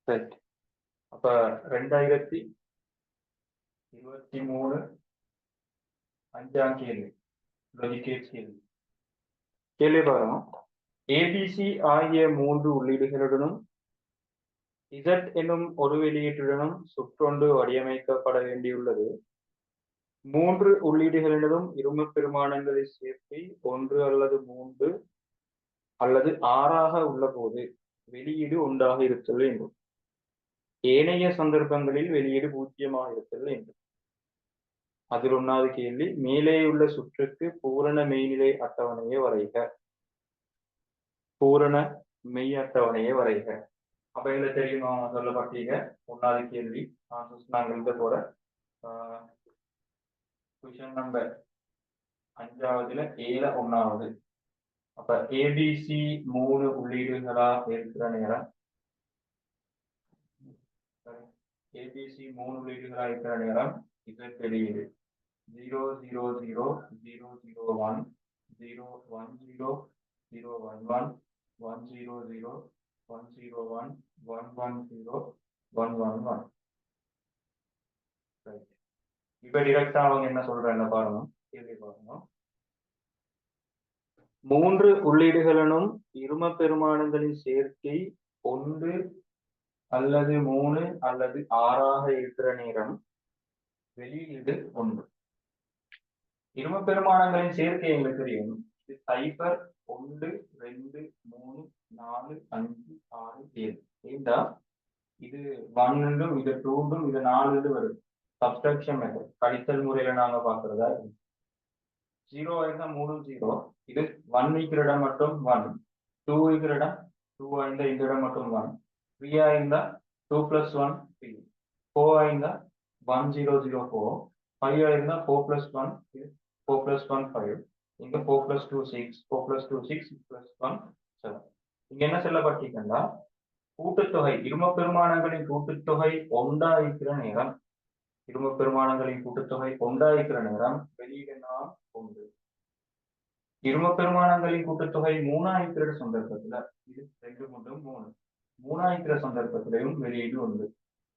Right. அப்ப 2023 5ஆம் கேள்வி, லாஜிக் கேள்வி. கேள்வி பாருங்க. ஏபிசி ஆகிய 3 உள்ளீடுகளுடனும் Z என்னும் ஒரு வெளியீட்டுடனும் சுற்றொன்று வடிவமைக்கப்பட வேண்டியுள்ளது. 3 உள்ளீடுகளினதும் இரும பெருமானங்களை சேர்த்து 1 அல்லது 3 அல்லது 6ஆக உள்ள போது வெளியீடு ஒன்றாக இருத்தல் வேண்டும். ஏனைய சந்தர்ப்பங்களில் வெளியீடு 0ஆக இருத்தல் வேண்டும். அதில் 1வது கேள்வி, மேலே உள்ள சுற்றுக்கு பூரண மெய்நிலை அட்டவணையை வரைக. பூரண மெய் அட்டவணையை வரைக. அப்ப இதுல தெரியுமா சொல்லப்பட்டீங்க 1வது கேள்வி நாங்கள் எழுத போற கொஸ்டின் நம்பர் 5வதுல 1வது. அப்ப ஏபிசி 3 உள்ளீடுகளா இருக்கிற நேரம், ஏபிசி 3 உள்ளீடுகளா இருக்கிற நேரம் Z வெளியீடு 0 0 0 0 0 1 0 1 0 0 1 1 1 0 0 1 0 1 1 1 0 1 1 1. இப்ப டிரெக்டா அவங்க என்ன சொல்றாங்க பாருங்க, கேள்வி பாருங்க. 3 உள்ளீடுகளினும் இரும பெருமானங்களின் சேர்க்கை 1 அல்லது 3 அல்லது 6ஆக இருக்கிற நேரம் வெளியீடு 1. இரும பெருமானங்களின் சேர்க்கை எங்களுக்கு தெரியும். இது 0 1 2 3 4 5 6 7. ஏண்டா இது 1 இது 2 இது 4 வருது. சப்ஸ்ட்ராக்ஷன் மெத்தட், கழித்தல் முறையில நாங்க பாக்குறதா. 0 ஆயிருந்தா 3 0. இது 1 இருக்கிற இடம் மட்டும் 1, 2 இருக்கிற இடம் 2 ஆயிருந்தா இந்த இடம் மட்டும் 1, 3 ஆயிருந்தா 2 + 1 3, 4 ஆயிருந்தா 1 0 0 4, 5 ஆயிருந்தா 4 + 1 4 + 1 5, இங்க 4 + 2 6, 4 + 2 6, 6 + 1 7. இங்க என்ன சொல்லப்பட்டிருக்கா, கூட்டுத்தொகை இரும பெருமானங்களின் கூட்டுத்தொகை ஒன்றா இருக்கிற நேரம், இரும பெருமானங்களின் கூட்டுத்தொகை ஒன்றா இருக்கிற நேரம் வெளியீடு 1. இரும பெருமானங்களின் கூட்டுத்தொகை 3 இருக்கிற சந்தர்ப்பத்துல இது 2 3 3, 3 இருக்கிற சந்தர்ப்பத்திலையும் வெளியீடு 1.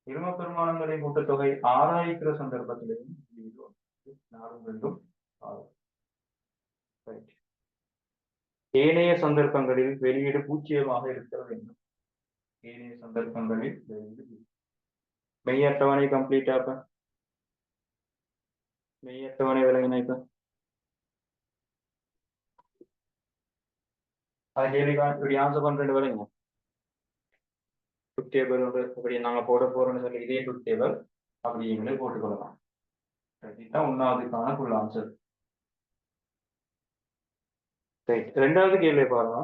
இரும பெருமானங்களின் கூட்டுத்தொகை 6 இருக்கிற சந்தர்ப்பத்திலையும் வெளியீடு 1. 4 2 6. ஏனைய சந்தர்ப்பங்களில் வெளியீடு 0ஆக இருக்க வேண்டும். ஏனைய சந்தர்ப்பங்களில் வெளியீடு மெய் அட்டவணை கம்ப்ளீட் ஆக மெய் அட்டவணை விலகின இப்ப அது கேள்விக்கான இப்படி ஆன்சர் பண்றது விலங்க ட்ரூத் டேபிள் இப்படி நாங்க போட போறோம்னு சொல்லி இதே ட்ரூத் டேபிள் அப்படி நீங்களே போட்டுக்கொள்ளலாம். இதுதான் 1வதுக்கான ஃபுல் ஆன்சர். ரைட். 2வது கேள்வி பாருங்க.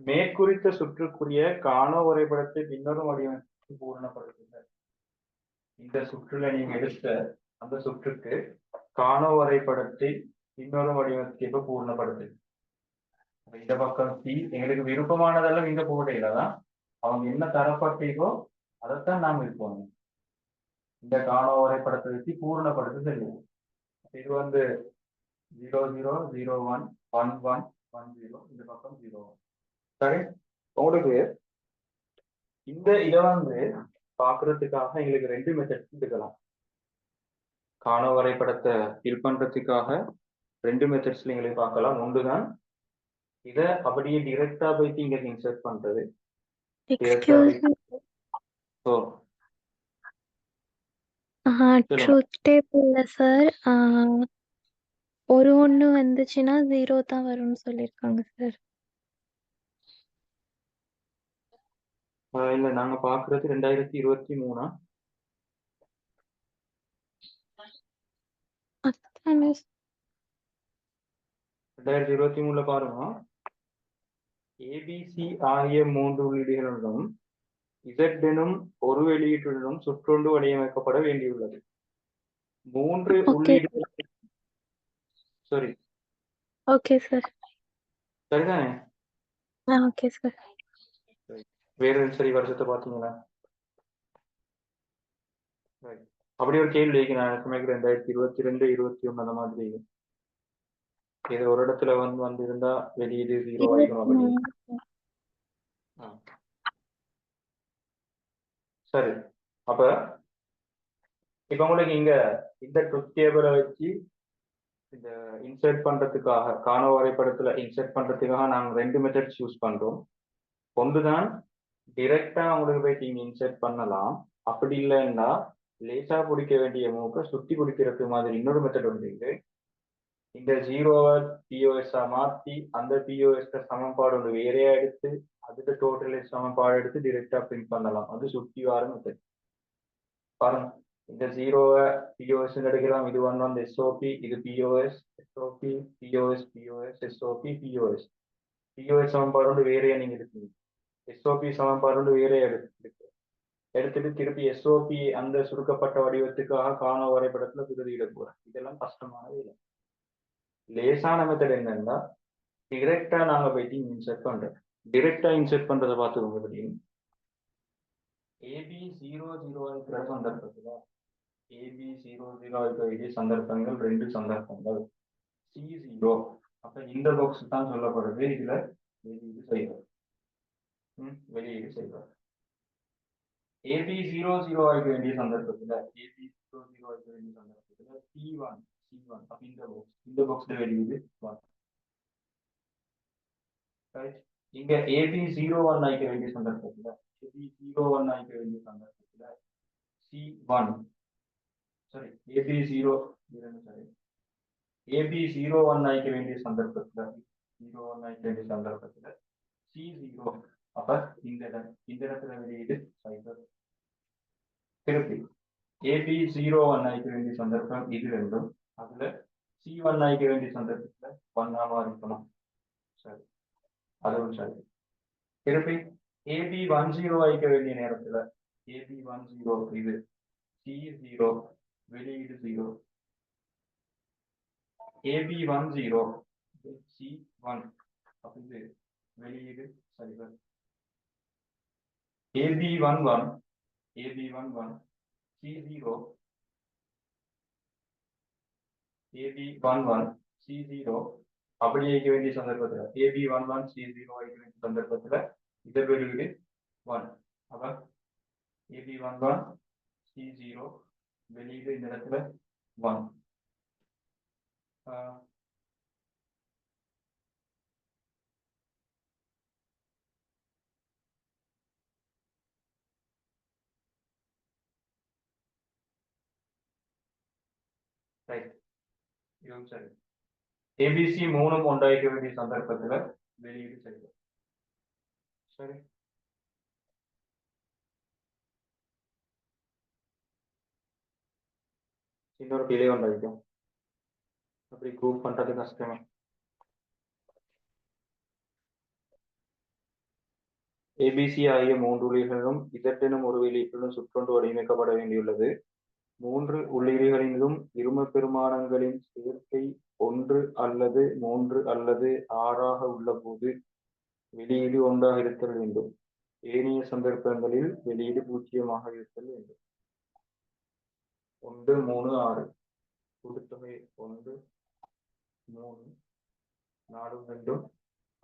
மேற்குறித்த சுற்றுக்குரிய காணோ வரைபடத்தை பின்னரும் வடிவமைப்பு பூரணப்படுத்துங்க. இந்த சுற்றுல நீங்க எடுத்த அந்த சுற்றுக்கு காணோ வரைபடத்தை இன்னொரு வடிவமைப்பு பூர்ணப்படுத்து. இந்த பக்கம் சி எங்களுக்கு விருப்பமானதெல்லாம் இந்த போடையில தான் அவங்க என்ன தரப்பட்டீங்கோ அதைத்தான் நாம இருப்போம். இந்த காணோ வரைபடத்தை வச்சு பூர்ணப்படுத்த தெரியும். இது 0 0 0 1 1 1 1 0, இந்த பக்கம் 0 1. சரி, உங்களுக்கு இந்த இதை பாக்குறதுக்காக எங்களுக்கு 2 மெத்தட் எடுக்கலாம். காணோ வரைபடத்தை ஃபில் பண்றதுக்காக 2 மெத்தட்ஸ்ல எங்களுக்கு பார்க்கலாம். ஒன்றுதான் இதை அப்படியே டிரெக்டா போயிட்டு இங்க இன்சர்ட் பண்றது. ட்ரூத் டேபிள்ல சார் ஒரு 1 வந்துச்சுன்னா 0 தான் வரும்னு சொல்லியிருக்காங்க சார். இல்ல நாங்க பாக்குறது 2023. 2023 பாருங்க. ஏபிசி ஆகிய 3 உள்ளீடுகளுடன் Z எனும் ஒரு வெளியீட்டுடனும் சுற்றொன்று வடிவமைக்கப்பட வேண்டியுள்ளது. 3 உள்ளீடுகள். சாரி. Okay sir. சரிதானே? Okay sir. வேற சரி வருஷத்தை பாத்தீங்களா? அப்படி ஒரு கேள்வி நான் 2022 21 அந்த மாதிரி இது ஒரு இடத்துல வந்திருந்தா வெளியீடு 0 ஆயிடும். அப்படி சரி. அப்ப இப்ப உங்களுக்கு இங்க இந்த ட்ரூத் டேபிளை வச்சு இந்த இன்சர்ட் பண்றதுக்காக காண வரைபடத்துல இன்சர்ட் பண்றதுக்காக நாங்க ரெண்டு மெத்தட்ஸ் யூஸ் பண்றோம். ஒன்றுதான் டிரெக்டா உங்களுக்கு போயிட்டு இங்க இன்சர்ட் பண்ணலாம். அப்படி இல்லைன்னா லேசா பிடிக்க வேண்டிய மூக்க சுத்தி பிடிக்கிறது மாதிரி இன்னொரு மெத்தட் ஒன்று இருக்கு. இந்த ஜீரோவை பிஓஎஸ் மாத்தி அந்த பிஓஎஸ் சமன்பாடு ஒன்று வேறையா எடுத்து அதுக்கு டோட்டல் சமன்பாடு எடுத்து டிரெக்டா பிரிண்ட் பண்ணலாம். அது சுத்தி வர மெத்தட். பாருங்க, இந்த ஜீரோவை பிஓஎஸ் எடுக்கலாம். இது வந்து எஸ்ஓபி, இது POS, SOP, POS, POS, SOP, POS. POS சமன்பாடு வந்து வேறையா நீங்க எடுக்கீங்க. எஸ்ஓபி சமன்பாடு வந்து வேறையா எடுத்துட்டு திருப்பி எஸ்ஓபி அந்த சுருக்கப்பட்ட வடிவத்துக்காக காண வரைபடத்துல பிரதியிட போறேன். இதெல்லாம் கஷ்டமான வேலை. லேசான மெத்தட் என்னன்னா டிரெக்டா நாங்க போயிட்டு இன்சர்ட் பண்றோம். டிரெக்டா இன்சர்ட் பண்றதை பார்த்துக்கோங்க. அப்படின்னு AB00 இருக்கிற சந்தர்ப்பத்துல AB00 இருக்க வேண்டிய சந்தர்ப்பங்கள் ரெண்டு சந்தர்ப்பங்கள் C0. அப்ப இந்த பாக்ஸ் தான் சொல்லப்படுறது. இதுல வெளியீடு செய்வோம். வெளியீடு செய்வோம். AB00 இருக்க வேண்டிய சந்தர்ப்பத்துல AB00 இருக்க வேண்டிய சந்தர்ப்பத்துல C1. அப்ப இந்த பாக்ஸ்ல வெளியீடு 1. இங்க AB01 ஆயிக்க வேண்டிய சந்தர்ப்பத்துல AB01 ஆயிக்க வேண்டிய சந்தர்ப்பத்துல C1 சாரி AB01 ஆயிக்க வேண்டிய சந்தர்ப்பத்துல C01 ஆயிக்க வேண்டிய சந்தர்ப்பத்துல C0. அப்ப இந்த இடத்துல வெளியீடு 0. திருப்பி AB01 ஆயிக்க வேண்டிய சந்தர்ப்பம் இது ரெண்டும். அதுல C1 ஆயிக்க வேண்டிய சந்தர்ப்பத்துல 1 இருக்கணும். சரி, அதுவும் சரி. திருப்பி AB10 ஆயிக்க வேண்டிய நேரத்துல AB10 இது C0 வெளியீடு 0. AB10 C1 அப்ப இது வெளியீடு 0. AB11 C0 AB11 C0 அப்படி ஆயிக்க வேண்டிய சந்தர்ப்பத்துல AB11 C0 ஆயிக்க வேண்டிய சந்தர்ப்பத்துல இது வெளியீடு 1. அப்ப AB11 C0 வெளியீடு இந்த இடத்துல 1. ரைட், இதுவும் சரி. ABC 3 உண்டாயிக்க வேண்டிய சந்தர்ப்பத்துல வெளியீடு சரி. சரி, இன்னொரு டிலே உண்டாயிக்கும். அப்படி குரூப் பண்றது கஷ்டமே. ABC ஆகிய 3 உள்ளீடுகளும் Z எனும் ஒரு வெளியீட்டுடன் சுற்றொன்று வடிவமைக்கப்பட வேண்டியுள்ளது. 3 உள்ளீடுகளிலும் இரும பெருமானங்களின் சேர்க்கை 1 அல்லது 3 அல்லது 6 உள்ள போது வெளியீடு 1 இருத்தல் வேண்டும். ஏனைய சந்தர்ப்பங்களில் வெளியீடு 0 இருத்தல் வேண்டும். 1, 3, 6 கூட்டுத்தொகை 1, 3, 4, 2,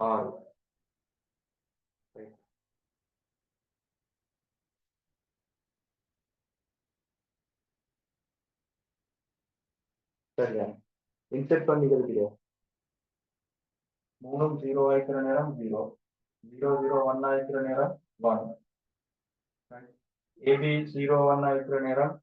6. சரியா? இன்செர்ட் பண்ணிக்கிறதுக்கு 3 0 ஆயிக்கிற நேரம் 0, 0 0 1 ஆயிக்கிற நேரம் 1. AB 0 1 ஆயிக்கிற நேரம்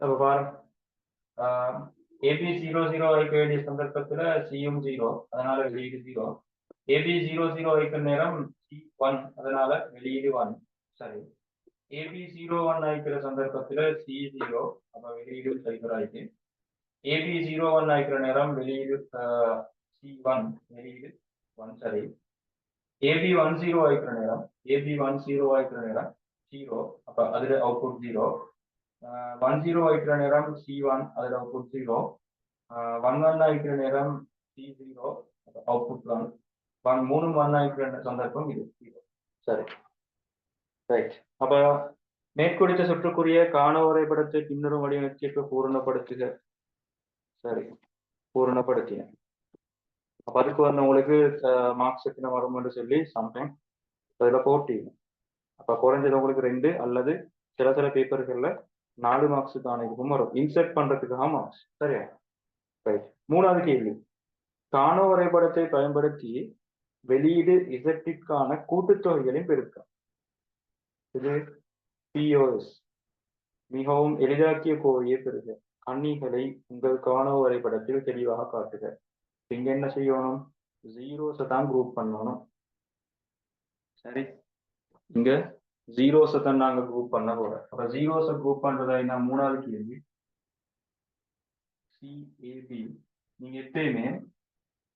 அப்ப பாருங்க, AB00 ஆயிக்க வேண்டிய சந்தர்ப்பத்துல Cயும் 0, அதனால வெளியீடு 0. AB00 ஆயிக்கிற நேரம் C1, அதனால வெளியீடு 1. சரி, AB01 ஆயிக்கிற சந்தர்ப்பத்துல C0, அப்ப வெளியீடு 0 ஆயிடுச்சு. ஏபி 0 1 ஆகிக்கிற நேரம் வெளியீடு C1 வெளியீடு 1 சரி. ஏபி 10 ஆகிக்கிற நேரம் ஏபி 10 ஆகிக்கிற நேரம் 0 அப்ப அதுல அவுட்புட் 0. 10 ஆகிக்கிற நேரம் C1 அதுல அவுட்புட் 0. 11 ஆகிக்கிற நேரம் C0 அவுட்புட் 1. 3 1 ஆகிக்கிற சந்தர்ப்பம் இது 0 சரி ரைட். அப்ப மேற்குறித்த சுற்றுக்குரிய காண வரைபடத்தை பின்வரும் வடிவமைப்பிற்கு பூரணப்படுத்துக. சரி பூரணப்படுத்தினேன். அப்ப அதுக்கு வந்து உங்களுக்கு மார்க்ஸ் எத்தனை வரும்னு சொல்லி சம்டைம் அதில் போட்டீங்க. அப்ப குறைஞ்சது உங்களுக்கு 2 அல்லது சில பேப்பர்கள்ல 4 மார்க்ஸுக்கான இதுக்கும் வரும். இன்செர்ட் பண்றதுக்காக மார்க்ஸ் சரியா ரைட். 3வது கேள்வி, காண வரைபடத்தை பயன்படுத்தி வெளியீடு இசட்டிற்கான கூட்டுத்தொகைகளின் பெருக்கம். இது பிஓஎஸ் மிகவும் எளிதாக்கிய கோவையை பெறுக. அணிகளை உங்கள் காண வரைபடத்தில் தெளிவாக காட்டுக. இங்க என்ன செய்யணும், ஜீரோஸை தான் குரூப் பண்ணணும். சரி இங்க ஜீரோஸை தான் நாங்க குரூப் பண்ண போறோம். அப்ப ஜீரோஸை குரூப் பண்றதா என்ன 3வது கேள்வி. சிஏபி நீங்க எப்பயுமே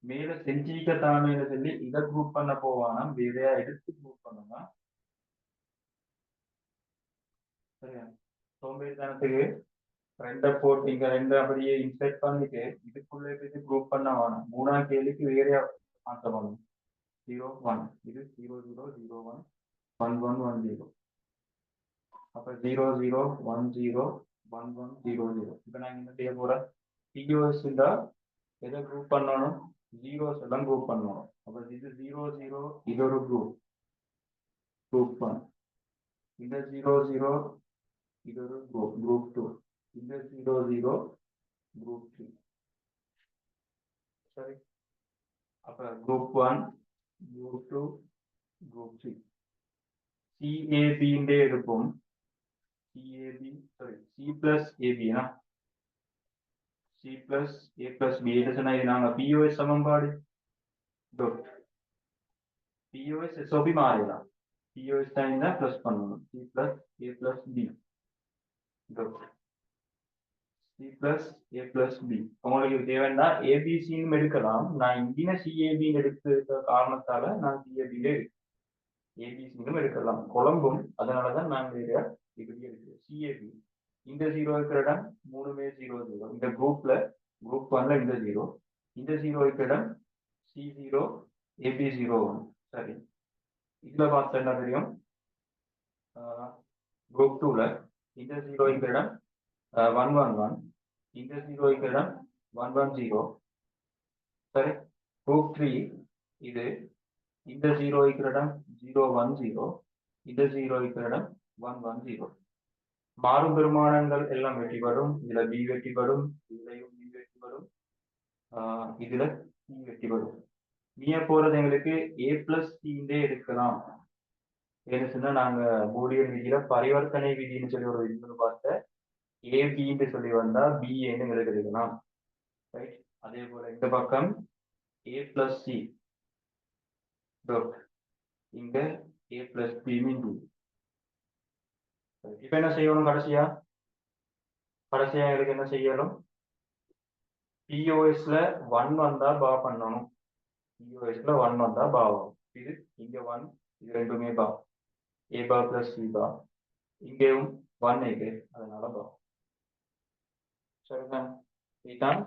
மேல செஞ்சிக்கத்தானு சொல்லி இதை குரூப் பண்ண போவானா வேறையா எடுத்து குரூப் பண்ணுமா சரியா. சோம்பேறித்தனத்துக்கு 2 போட்டு இங்க 2 அப்படியே இன்செர்ட் பண்ணிட்டு இதுக்குள்ள இது குரூப் பண்ண வேணும். 3வது கேள்விக்கு வேறையா மாற்ற பண்ணணும். 0 1 இது 0 0 0 1 1 1 1 0. அப்ப 0 0 1 0 1 1 0 0. இப்ப நான் என்ன செய்ய போறேன், பிஓஎஸ் எதை குரூப் பண்ணணும், ஜீரோஸ் எல்லாம் குரூப் பண்ணணும். அப்ப இது 0 0 இது ஒரு குரூப் 1. இந்த 0 0 இது ஒரு குரூப் 2. இந்த 0 0 குரூப் 3 சரி. அப்ப குரூப் 1 குரூப் 2 குரூப் 3 சிஏபி இருக்கும். சிஏபி சாரி சி பிளஸ் ஏபினா C plus A plus B சொன்னா இது நாங்க பிஓஎஸ் சமன்பாடு டாட் பிஓஎஸ் எஸ்ஓபி மாறிடலாம். பிஓஎஸ் டைம் தான் பிளஸ் பண்ணணும். C plus A plus B dot C plus A plus B. உங்களுக்கு தேவைன்னா ஏபிசின்னு எடுக்கலாம். நான் இந்திய சிஏபின்னு எடுத்த காரணத்தால நான் சிஏபியில இருக்கு. ஏபிசியும் எடுக்கலாம் குழம்பும், அதனாலதான் நான் இப்படி எடுக்கிறேன். சிஏபி இந்த 0 இருக்கிற இடம் 3மே 0 0. இந்த குரூப்ல குரூப் 1ல இந்த 0 இந்த 0 இருக்கிற இடம் C0 AB0 சரி. இதுல பார்த்தா என்ன தெரியும், குரூப் 2ல இந்த 0 இருக்கிற இடம் 1 1 1 இந்த 0 இருக்கிற இடம் 1 1 0 சரி. குரூப் 3 இது இந்த 0 இருக்கிற இடம் 0 1 0 இந்த 0 இருக்கிற இடம் 1 1 0. மாறும் பெருமானங்கள் எல்லாம் வெற்றிப்படும். இதுல பி வெற்றிப்படும், இதுலயும் பி வெற்றிப்படும், இதுல சி வெற்றிப்படும். மீய போறது எங்களுக்கு ஏ பிளஸ் சிண்டே எடுக்கலாம். ஏன்னு சொன்னா நாங்க பூலியன் விதியில பரிவர்த்தனை விதின்னு சொல்லி ஒரு விதின்னு பார்த்த ஏபின்னு சொல்லி வந்தா பிஏன்னு எங்களுக்கு எடுக்கலாம் ரைட். அதே போல இந்த பக்கம் ஏ பிளஸ் சி இங்க ஏ பிளஸ் பி மீன் பி. இப்ப என்ன செய்யணும், கடைசியா எங்களுக்கு என்ன செய்யணும், பிஓஎஸ்ல 1 வந்தா பா பண்ணணும். பிஓஎஸ்ல 1 வந்தா பா வரும். இது இங்க 1 இது ரெண்டுமே பா. ஏ பா பிளஸ் சி பா. இங்கேயும் 1 இருக்கு அதனால பா. சரிதான். இதுதான்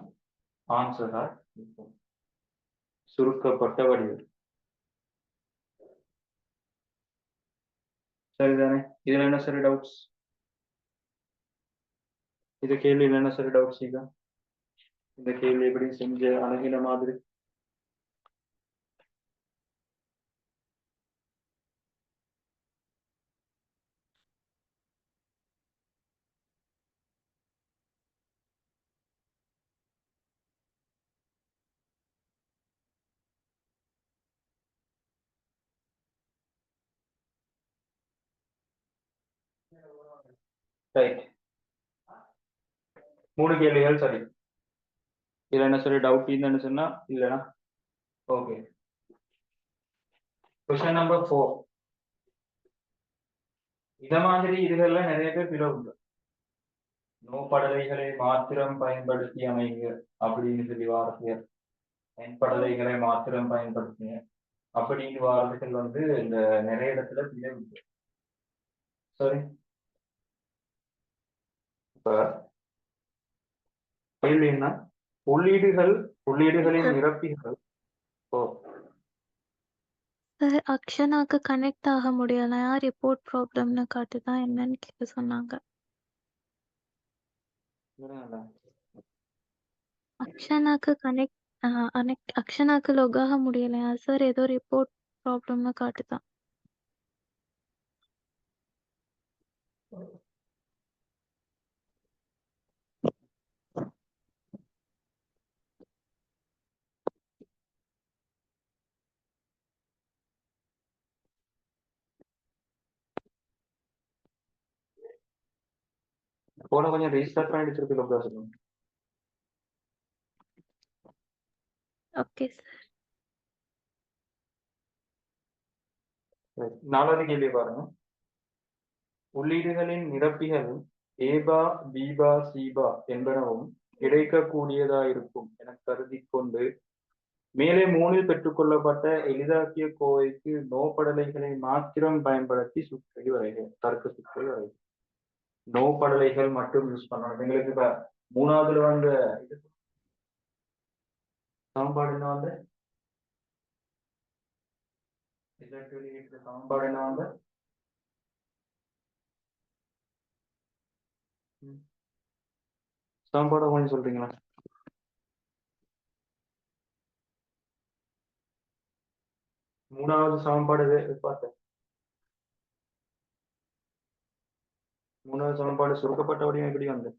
ஆன்சரா இருக்கும் சுருக்கப்பட்ட வடிவில். சரிதானே. இதுல என்ன சரி டவுட்ஸ், இந்த கேள்வியில் என்ன சரி டவுட்ஸ் ಈಗ இந்த கேள்வி எப்படி செஞ்ச அழகின மாதிரி ரைட். 3 கேள்விகள் சரி. இதுல என்ன சரி டவுட் இல்லைன்னு சொன்னா இல்லைனா ஓகே. Question number 4. இத மாதிரி இதுகள்ல நிறைய பேர் பிழை உண்டு. நோப்படலைகளை மாத்திரம் பயன்படுத்தி அமைங்க அப்படின்னு சொல்லி வார்த்தையர் பயன்படலைகளை மாத்திரம் பயன்படுத்துங்க அப்படின்னு வார்த்தைகள் வந்து இந்த நிறைய இடத்துல பிழை. சரி, இப்ப கேள்வி என்ன? உள்ளீடுகளின் நிரப்பிகள். ஓ, சார் அக்ஷனாக்கு கனெக்ட் ஆக முடியலையா, ரிப்போர்ட் ப்ராப்ளம்னு காட்டுதான், என்னன்னு கேட்க சொன்னாங்க. அக்ஷனாக்கு லொக் ஆக முடியலையா சார், ஏதோ ரிப்போர்ட் ப்ராப்ளம்னு காட்டுதான். போன கொஞ்சம் ரீஸ்டார்ட் பண்ணிட்டு திருப்பி லொக் ஆகும். Okay sir. நாலாவது கேள்வி பாருங்க. உள்ளீடுகளின் நிரப்பிகள் ஏபா பீபா சீபா என்பனவும் கிடைக்கக்கூடியதாயிருக்கும் என கருதி கொண்டு மேலே 3 பெற்றுக்கொள்ளப்பட்ட எளிதாக்கிய கோவைக்கு நோப்படலைகளை மாத்திரம் பயன்படுத்தி சுற்றை வரைக. தர்க்க சுற்றை வரைக. நோப்படலைகள் மட்டும் யூஸ் பண்ணணும். எங்களுக்கு இப்ப 3வதுல வந்து சமன்பாடு என்ன வந்து சமன்பாடு என்ன வந்து சமன்பாடு கொஞ்சம் சொல்றீங்களா? மூணாவது சமன்பாடு பார்த்தேன். 3வது சமன்பாடு சுருக்கப்பட்ட வடிவம் எப்படி வந்து?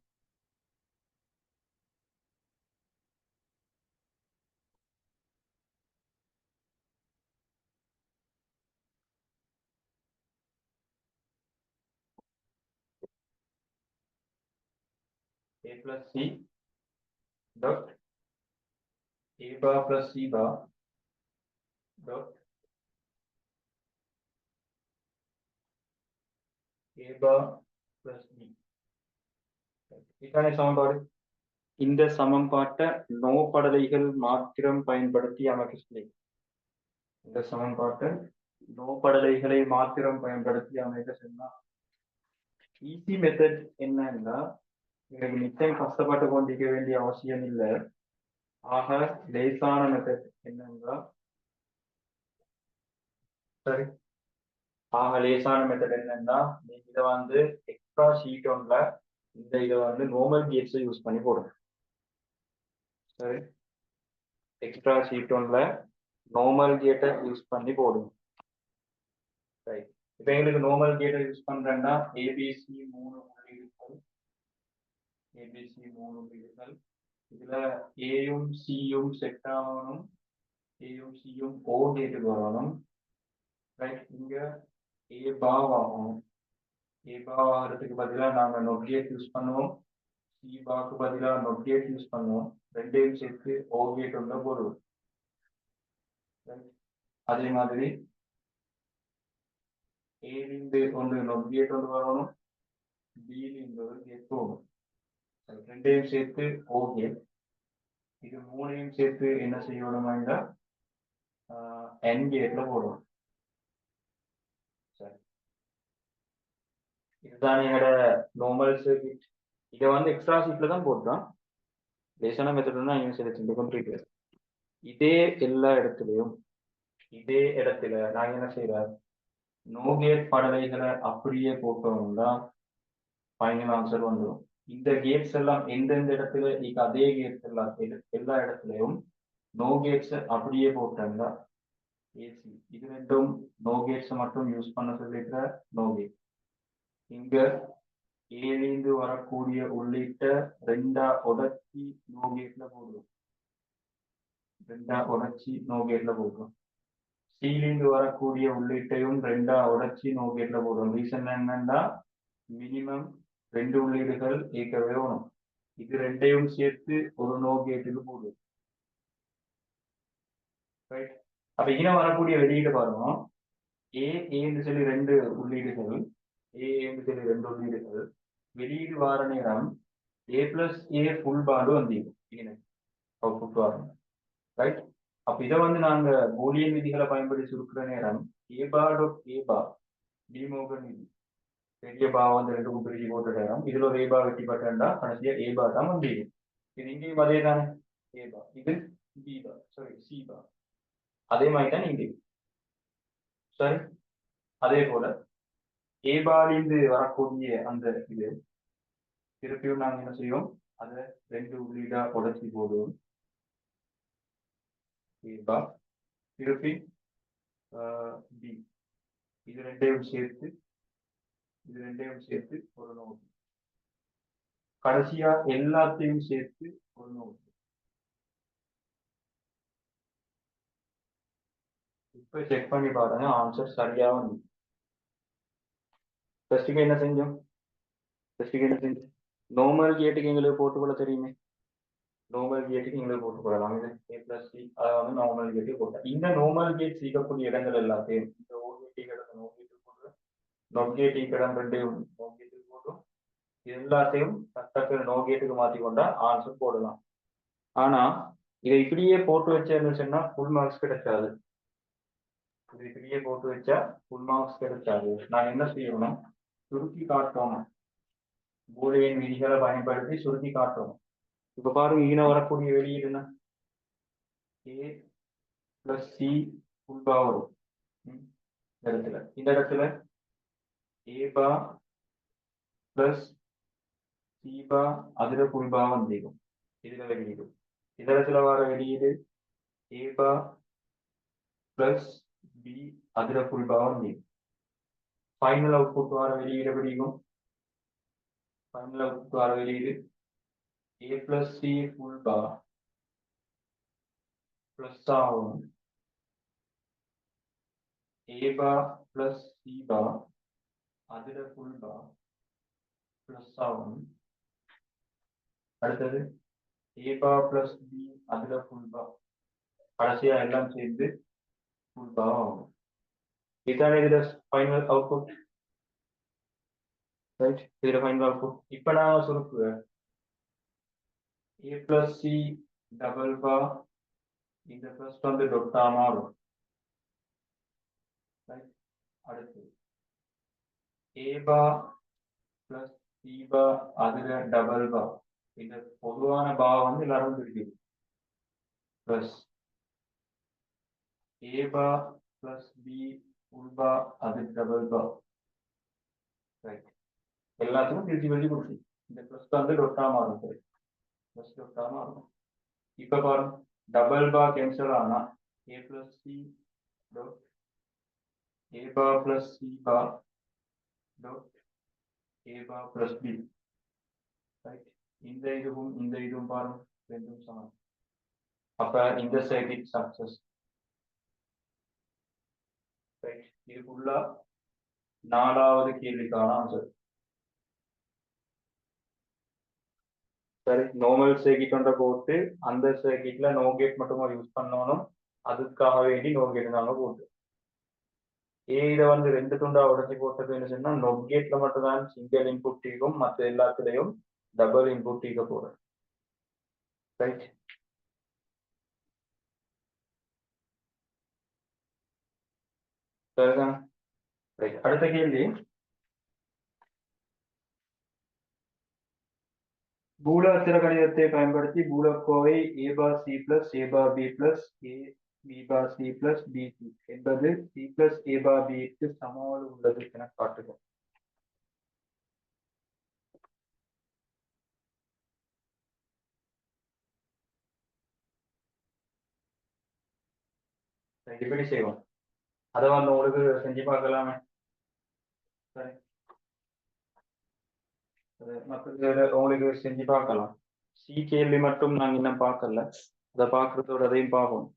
a plus c dot a bar plus c bar dot a bar plus b. இதுதானே சமன்பாடு. இந்த சமன்பாட்டை நோப்படலைகள் மாத்திரம் பயன்படுத்தி அமைக்க சொல்லி. இந்த சமன்பாட்டை நோப்படலைகளை மாத்திரம் பயன்படுத்தி அமைக்க சொன்னா ஈஸி மெத்தட் என்னன்னா எனக்கு நிச்சயம் கஷ்டப்பட்டு கொண்டிருக்க வேண்டிய அவசியம் இல்லை. ஆக லேசான மெத்தட் என்னன்னா சரி, ஆக லேசான மெத்தட் என்னன்னா நீங்க இதை வந்து எக்ஸ்ட்ரா ஷீட் ஒன்ல இந்த இதை வந்து நார்மல் கேட்ஸை யூஸ் பண்ணி போடுங்க. சரி, எக்ஸ்ட்ரா ஷீட் ஒன்ல நார்மல் கேட்டை யூஸ் பண்ணி போடுங்க. ரைட், இப்போ எங்களுக்கு நார்மல் கேட்டை யூஸ் பண்றேன்னா ஏபிசி 3 உள்ளீடுகள், ஏபிசி 3 உள்ளீடுகள். இதுல ஏயும் சியும் செட் ஆகணும், ஏயும் சியும் ஓ கேட்டுக்கு வரணும். ரைட், இங்க ஏ பாவ் ஆகணும். ஏ பாவ் ஆகிறதுக்கு பதிலாக நாங்க நொட் கேட் யூஸ் பண்ணுவோம், சி பாவுக்கு பதிலாக நொட் கேட் யூஸ் பண்ணுவோம். ரெண்டையும் சேர்த்து ஓ கேட் ஒன்று போடுவோம். அதே மாதிரி ஏலிருந்து ஒன்று நொட் கேட் ஒன்று வரணும், பிலிருந்து ஒரு கேட் போகணும். ரெண்டையும் சேர்த்து ஓ கேட். இது 3ஐயும் சேர்த்து என்ன செய்யணும்னா என் கேட்ல போடணும். சரி, இதுதான் எங்களோட நார்மல் சர்க்யூட். இதை வந்து எக்ஸ்ட்ரா ஷீட்ல தான் போட்டோம். லேசான மெத்தட் தான் யூஸ் எடுத்து இதே எல்லா இடத்துலையும் இதே இடத்துல நாங்க என்ன செய்யறோம், நோகேட் படலைகளை அப்படியே போட்டோம்னா ஃபைனல் ஆன்சர் வந்துடும். இந்த கேட்ஸ் எல்லாம் எந்தெந்த இடத்துல அதே கேட்ஸ் எல்லாம் எல்லா இடத்துலையும் நோ கேட்ஸ் அப்படியே போட்டாங்க ஏசி. இது ரெண்டும் நோ கேட்ஸ் மட்டும் யூஸ் பண்ண சொல்லிட்டு நோ கேட். இங்க ஏலிந்து வரக்கூடிய உள்ளிட்ட 2 உடச்சி நோ கேட்ல போடுவோம். 2 உடச்சி நோ கேட்ல போடுவோம். சீலிந்து வரக்கூடிய உள்ளீட்டையும் 2 உடச்சி நோ கேட்ல போடுவோம். ரீசன் என்னன்னா மினிமம் 2 உள்ளீடுகள் ஏற்கவே வேணும். இது ரெண்டையும் சேர்த்து ஒரு நோ கேட்டுக்கு போடுவோம். அப்ப இங்க வரக்கூடிய வெளியீடு பாருங்க, ஏன்னு சொல்லி 2 உள்ளீடுகள், ஏன்னு சொல்லி 2 உள்ளீடுகள். வெளியீடு வார நேரம் ஏ பிளஸ் ஏ ஃபுல் பாண்டு வந்தீங்க அவுட்புட் வரணும், ரைட்? அப்ப இதை வந்து நாங்க பூலியன் விதிகளை பயன்படுத்தி சுருக்கிற நேரம் ஏ பார் டாட் ஏ பார் டிமோகன் விதி, பெரிய பா வந்து ரெண்டு பிரிச்சு போட்ட நேரம் இதுல ஒரு ஏ பார் வெட்டி பட்டா கடைசியா ஏ பார் தான் வந்தீங்க. இது இங்கேயும் அதே தானே, ஏ பார் இது B bar sorry C bar, அதே மாதிரி தான் இங்கே, சரி? அதே போல ஏ பாரிலிருந்து வரக்கூடிய அந்த இது திருப்பியும் நாங்க என்ன செய்வோம், அதை ரெண்டு உள்ளீடா உடச்சி போடுவோம். ஏ பார் திருப்பி பி, இது ரெண்டையும் சேர்த்து ஒரு நோட், கடைசியா எல்லாத்தையும் சேர்த்து ஒரு நோட். இப்ப செக் பண்ணி பாருங்க, ஆன்சர் சரியா வந்து. ஃபர்ஸ்ட்டுக்கு என்ன செஞ்சோம், நார்மல் கேட்டுக்கு எங்களுக்கு போட்டுக்கொள்ள தெரியுமே, நார்மல் கேட்டுக்கு எங்களுக்கு போட்டுக்கொள்ளலாம். இது ஏ பிளஸ் சி, அதை வந்து நார்மல் கேட்டுக்கு போட்டேன். இந்த நார்மல் கேட் சீக்கக்கூடிய இடங்கள் எல்லாத்தையும் இந்த ஓகேடி கிடந்த நோக்கேட்டு போட்டு நொக்கேட்டி கிடம் ரெண்டையும் நோக்கேட்டுக்கு போட்டும் இது எல்லாத்தையும் டக்கு நோக்கேட்டுக்கு மாற்றி கொண்டா ஆன்சர் போடலாம். ஆனா இதை இப்படியே போட்டு வச்சேன்னு சொன்னா ஃபுல் மார்க்ஸ் கிடைக்காது. இது இப்படியே போட்டு வச்சா ஃபுல் மார்க்ஸ் கிடைக்காது. நான் என்ன செய்யணும், சுருக்கி காட்டணும், பூலியன் விதிகளை பயன்படுத்தி சுருக்கி காட்டணும். இப்ப பாருங்க, இங்க வரக்கூடிய வெளியீடுனா ஏ பிளஸ் சி ஃபுல்பா வரும். இந்த இடத்துல ஏ பா பிளஸ் சி பா அதுல ஃபுல்பா வந்திருக்கும், இதுல வெளியீடு. இந்த இடத்துல வர வெளியீடு ஏ பா பிளஸ் பி அதுல ஃபுல்பா வந்திருக்கும். ஃபைனல் அவுட்புட் வர வெளியீடு பிடிக்கும், ஃபைனல் அவுட்புட் வர வெளியீடு ஏ பிளஸ் சி ஃபுல்பா பிளஸ் ஆகும் ஏ பா பிளஸ் சி பா அதுல ஃபுல்பா பிளஸ் ஆகும். அடுத்தது ஏ பா பிளஸ் பி அதுல ஃபுல்பா, கடைசியா எல்லாம் சேர்ந்து ஃபுல்பா ஆகும். இதுதான் இதுல ஃபைனல் அவுட்புட், ரைட்? இதுல ஃபைனல் அவுட்புட். இப்ப நான் சுருக்குவேன், ஏ பிளஸ் சி டபுள் பா இந்த ஃபர்ஸ்ட் வந்து டொட்டா மாறும், ரைட்? அடுத்து ஏ பா பிளஸ் சி பா அதுல டபுள் பா, இந்த பொதுவான பா வந்து எல்லாரும் பிரிக்குது, பிளஸ் ஏ பா பிளஸ் பி ஃபுல் பா அது டபுள் பா, ரைட்? எல்லாத்துக்கும் பிரிச்சு பிரிச்சு கொடுத்து இந்த பிளஸ் வந்து டொட்டா மாறும், சரி? பிளஸ் டொட்டா மாறும். இப்ப பாருங்க, டபுள் பா கேன்சல் ஆனா ஏ பிளஸ் சி டாட் ஏ பா பிளஸ் சி பா டாட் ஏ பா பிளஸ் பி, ரைட்? இந்த இதுவும் பாருங்க ரெண்டும் சமம். அப்ப இந்த சர்க்யூட் சக்சஸ், ரைட்? இது ஃபுல்லா 4வது கேள்விக்கான ஆன்சர். சரி, நார்மல் சர்க்யூட் ஒன்றை போட்டு அந்த சர்க்யூட்ல நோ கேட் மட்டுமா யூஸ் பண்ணணும், அதுக்காக வேண்டி நோ கேட் நாங்க போட்டு இதை வந்து ரெண்டு துண்டா உடச்சி போட்டது என்ன சொன்னா நோ கேட்ல மட்டும்தான் சிங்கிள் இன்புட் இருக்கும், மற்ற எல்லாத்துலயும் டபுள் இன்புட் ஈக போறேன், ரைட்? சரிதான், ரைட்? அடுத்த கேள்வி, பூலாத்திர கணிதத்தை பயன்படுத்தி பூலக்கோவை ஏ bar C plus A bar B plus A B bar C plus B C என்பது சி பிளஸ் ஏ பார் பிக்கு சமமாக உள்ளது என காட்டுக. எப்படி செய்வோம், அதை வந்து உங்களுக்கு செஞ்சு பார்க்கலாமே, சரி? மற்ற உங்களுக்கு செஞ்சு பார்க்கலாம். சி கேள்வி மட்டும் நாங்க இன்னும் பார்க்கல, அதை பார்க்கறதோட அதையும் பார்ப்போம்.